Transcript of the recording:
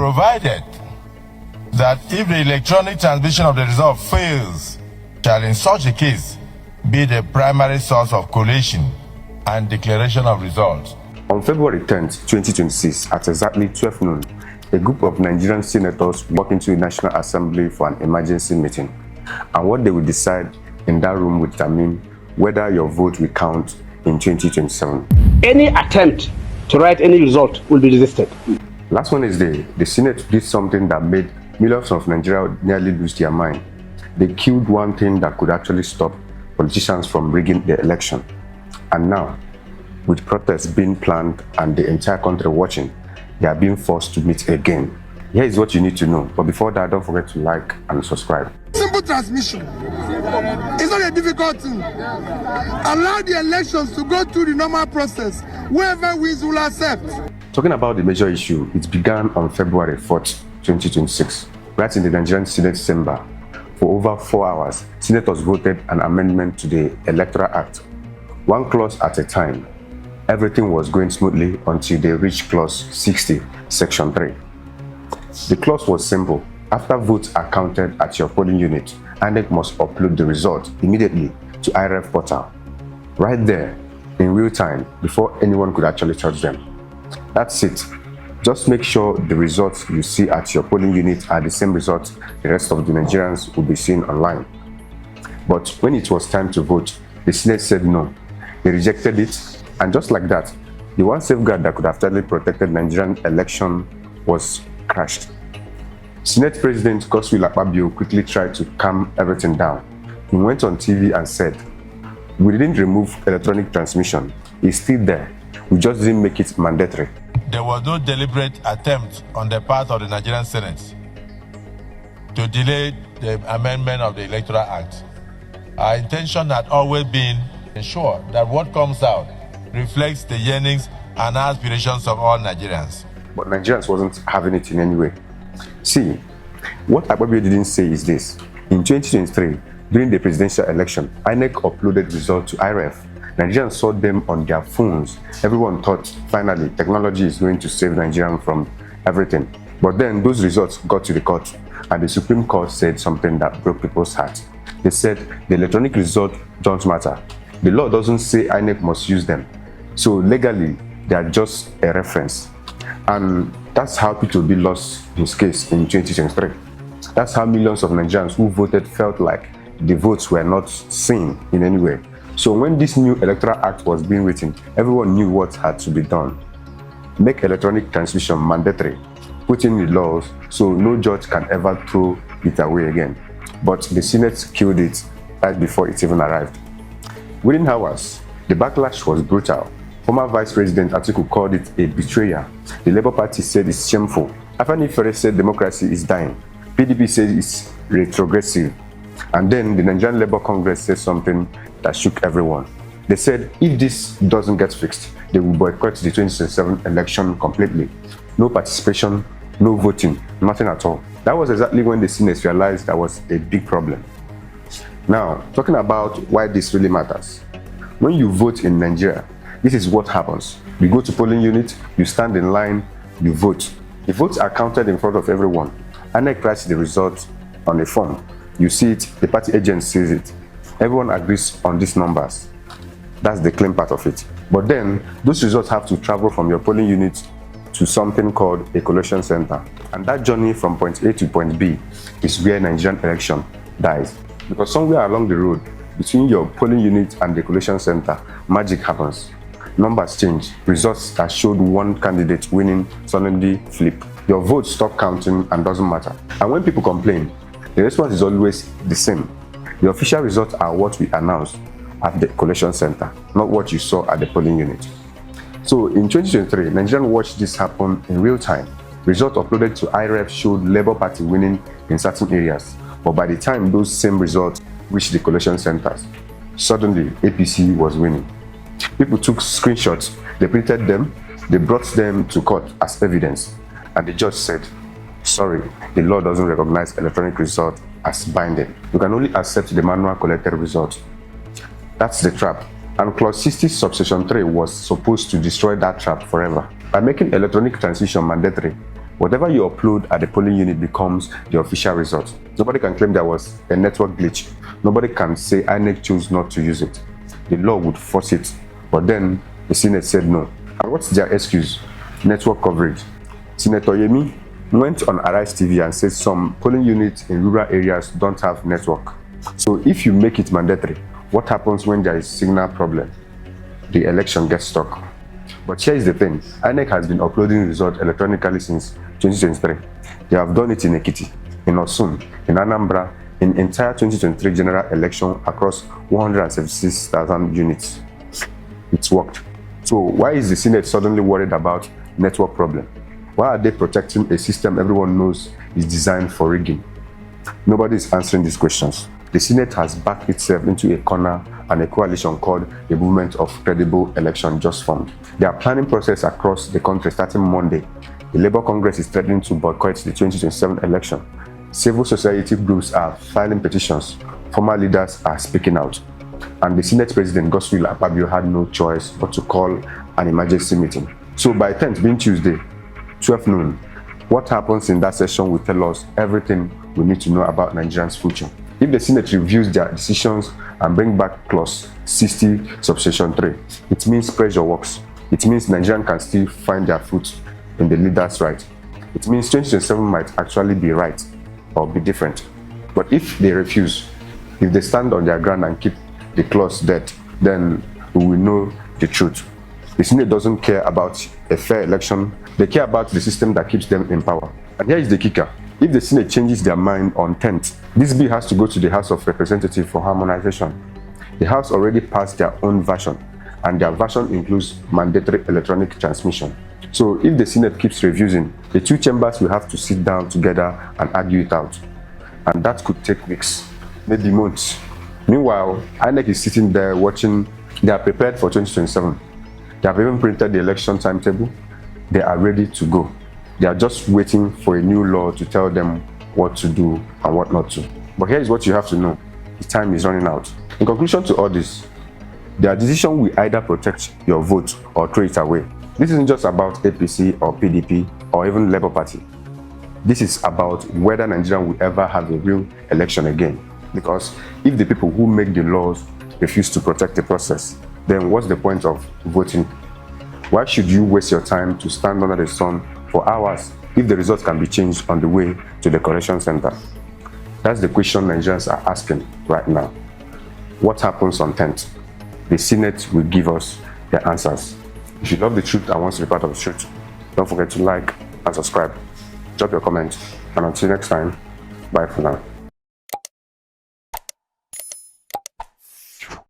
provided that if the electronic transmission of the result fails, shall in such a case be the primary source of collation and declaration of results. On February 10th, 2026, at exactly 12 noon, a group of Nigerian senators walked into the National Assembly for an emergency meeting. And what they will decide in that room will determine whether your vote will count in 2027. Any attempt to write any result will be resisted. Last Wednesday, the Senate did something that made millions of Nigerians nearly lose their mind. They killed one thing that could actually stop politicians from rigging the election. And now, with protests being planned and the entire country watching, they are being forced to meet again. Here is what you need to know. But before that, don't forget to like and subscribe. Simple transmission. It's not a difficult thing. Allow the elections to go through the normal process. Whoever wins will accept. Talking about the major issue, it began on February 4th, 2026, right in the Nigerian Senate chamber. For over 4 hours, senators voted an amendment to the Electoral Act, one clause at a time. Everything was going smoothly until they reached clause 60, section 3. The clause was simple. After votes are counted at your polling unit, INEC must upload the result immediately to IReV portal, right there, in real time, before anyone could actually touch them. That's it. Just make sure the results you see at your polling unit are the same results the rest of the Nigerians will be seeing online. But when it was time to vote, the Senate said no. They rejected it, and just like that, the one safeguard that could have totally protected Nigerian election was crashed. Senate President Godswill Akpabio quickly tried to calm everything down. He went on TV and said, "We didn't remove electronic transmission. It's still there. We just didn't make it mandatory." There was no deliberate attempt on the part of the Nigerian Senate to delay the amendment of the Electoral Act. Our intention had always been to ensure that what comes out reflects the yearnings and aspirations of all Nigerians. But Nigerians wasn't having it in any way. See, what Akpabio didn't say is this. In 2023, during the presidential election, INEC uploaded results to IReV. Nigerians saw them on their phones. Everyone thought, finally, technology is going to save Nigerians from everything. But then those results got to the court, and the Supreme Court said something that broke people's hearts. They said the electronic result don't matter. The law doesn't say INEC must use them. So legally, they are just a reference. And that's how Peter Obi lost his case in 2023. That's how millions of Nigerians who voted felt like the votes were not seen in any way. So when this new Electoral Act was being written, everyone knew what had to be done. Make electronic transmission mandatory, put in the laws so no judge can ever throw it away again. But the Senate killed it right before it even arrived. Within hours, the backlash was brutal. Former Vice President Atiku called it a betrayal. The Labour Party said it's shameful. Afenifere said democracy is dying. PDP said it's retrogressive. And then the Nigerian Labour Congress said something that shook everyone. They said if this doesn't get fixed, they will boycott the 2027 election completely. No participation, no voting, nothing at all. That was exactly when the Senate realized that was a big problem. Now, talking about why this really matters. When you vote in Nigeria, this is what happens. You go to polling unit, you stand in line, you vote. The votes are counted in front of everyone. INEC writes the results on a form. You see it, the party agent sees it. Everyone agrees on these numbers. That's the claim part of it. But then, those results have to travel from your polling unit to something called a collation center. And that journey from point A to point B is where Nigerian election dies. Because somewhere along the road, between your polling unit and the collation center, magic happens. Numbers change. Results that showed one candidate winning suddenly flip. Your votes stop counting and doesn't matter. And when people complain, the response is always the same. The official results are what we announced at the collation center, not what you saw at the polling unit. So in 2023, Nigerians watched this happen in real time. Results uploaded to IReV showed Labour Party winning in certain areas. But by the time those same results reached the collation centers, suddenly APC was winning. People took screenshots, they printed them, they brought them to court as evidence, and the judge said, sorry, the law doesn't recognize electronic results as binding. You can only accept the manual collected result. That's the trap. And clause 60 subsection 3 was supposed to destroy that trap forever. By making electronic transmission mandatory, Whatever you upload at the polling unit becomes the official result. Nobody can claim there was a network glitch. Nobody can say INEC chose not to use it. The law would force it, but then the Senate said no. And what's their excuse? Network coverage. Senator Yemi went on IReV TV and said some polling units in rural areas don't have network. So if you make it mandatory, what happens when there is signal problem? The election gets stuck. But here is the thing, INEC has been uploading results electronically since 2023. They have done it in Ekiti, in Osun, in Anambra, in entire 2023 general election across 176,000 units. It's worked. So why is the Senate suddenly worried about network problem? Why are they protecting a system everyone knows is designed for rigging? Nobody is answering these questions. The Senate has backed itself into a corner and a coalition called the Movement of Credible Election just formed. They are planning process across the country starting Monday. The Labour Congress is threatening to boycott the 2027 election. Civil society groups are filing petitions. Former leaders are speaking out. And the Senate President Godswill Akpabio had no choice but to call an emergency meeting. So by 10th, being Tuesday, 12 noon, what happens in that session will tell us everything we need to know about Nigerians' future. If the Senate reviews their decisions and bring back clause 60, subsection 3, it means pressure works. It means Nigerians can still find their foot in the leader's right. It means 2027 might actually be right or be different. But if they refuse, if they stand on their ground and keep the clause dead, then we will know the truth. The Senate doesn't care about a fair election. They care about the system that keeps them in power. And here is the kicker. If the Senate changes their mind on 10th, this bill has to go to the House of Representatives for harmonization. The House already passed their own version, and their version includes mandatory electronic transmission. So if the Senate keeps refusing, the two chambers will have to sit down together and argue it out. And that could take weeks, maybe months. Meanwhile, INEC is sitting there watching. They are prepared for 2027. They have even printed the election timetable. They are ready to go. They are just waiting for a new law to tell them what to do and what not to. But here is what you have to know. The time is running out. In conclusion to all this, their decision will either protect your vote or throw it away. This isn't just about APC or PDP or even Labour Party. This is about whether Nigeria will ever have a real election again. Because if the people who make the laws refuse to protect the process, then what's the point of voting? Why should you waste your time to stand under the sun for hours if the results can be changed on the way to the collection center? That's the question Nigerians are asking right now. What happens on 10th? The Senate will give us the answers. If you love the truth and want to be part of the truth, don't forget to like and subscribe. Drop your comment, and until next time, bye for now.